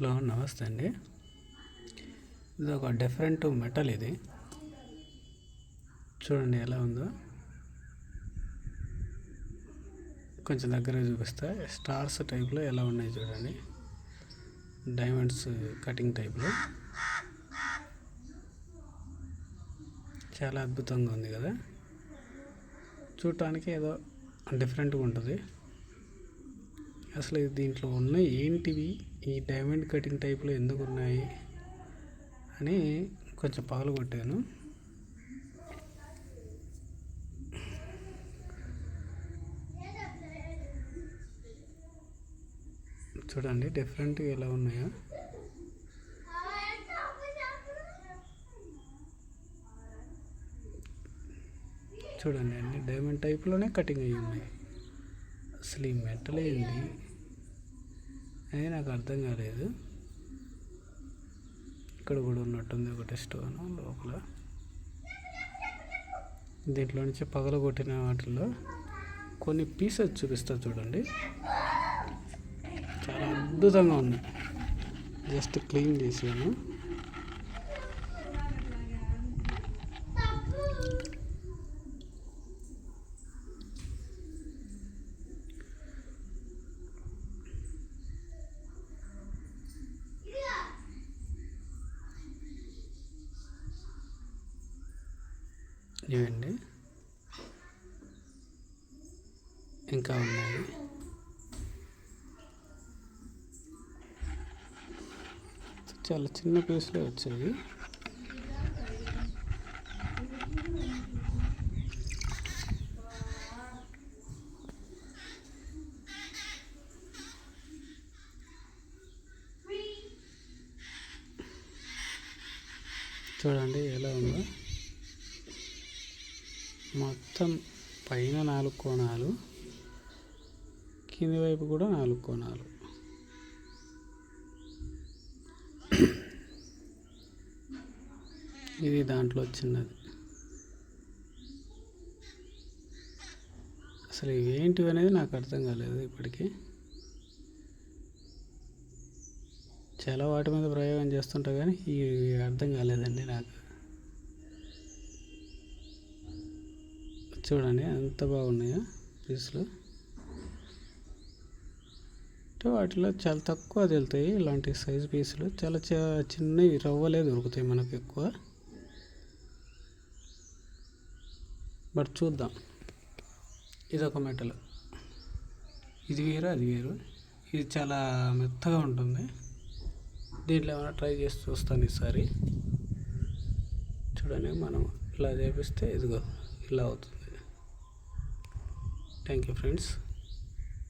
Hello, నమస్తే అండి. ఇది ఒక డిఫరెంట్ మెటల్. ఇది చూడండి ఎలా ఉందో. కొంచెం దగ్గర చూపిస్తా. స్టార్స్ టైప్లో ఎలా ఉన్నాయి చూడండి. డైమండ్స్ కటింగ్ టైప్లో చాలా అద్భుతంగా ఉంది కదా. చూడటానికి ఏదో డిఫరెంట్గా ఉంటుంది. అసలు దీంట్లో ఉన్న ఏంటివి, ఈ డైమండ్ కటింగ్ టైప్లో ఎందుకు ఉన్నాయి అని కొంచెం పగలగొట్టాను. చూడండి డిఫరెంట్గా ఎలా ఉన్నాయో. చూడండి అన్ని డైమండ్ టైప్లోనే కటింగ్ అయ్యి ఉన్నాయి. అసలు ఈ మెటల్ ఏంది అని నాకు అర్థం కాలేదు. ఇక్కడ కూడా ఉన్నట్టుంది ఒకటి స్టోన్ లోపల. దీంట్లో నుంచి పగలగొట్టిన వాటిల్లో కొన్ని పీసెస్ చూపిస్తా చూడండి. చాలా అద్భుతంగా ఉన్నాయి. జస్ట్ క్లీన్ చేసాను. ఇవండి ఇంకా ఉన్నాయి. చాలా చిన్న పీస్లో వచ్చాయి. చూడండి ఎలా ఉందో. మొత్తం పైన 4 కోణాలు, కింది వైపు కూడా 4 కోణాలు. ఇది దాంట్లో చిన్నది. అసలు ఇవేంటివి అనేది నాకు అర్థం కాలేదు ఇప్పటికీ. చాలా వాటి మీద ప్రయోగం చేస్తుంటా కానీ ఇవి అర్థం కాలేదండి నాకు. చూడండి ఎంత బాగున్నాయో పీసులు. వాటిలో చాలా తక్కువ వెళ్తాయి ఇలాంటి సైజు పీసులు. చాలా చిన్నవి రవ్వలే దొరుకుతాయి మనకు ఎక్కువ. బట్ చూద్దాం. ఇదొక మెటల్. ఇది వేరు, అది వేరు. ఇది చాలా మెత్తగా ఉంటుంది. దీంట్లో ఏమైనా ట్రై చేసి చూస్తాను ఈసారి. చూడండి మనం ఇలా చేపిస్తే ఇదిగో ఇలా అవుతుంది. Thank you friends.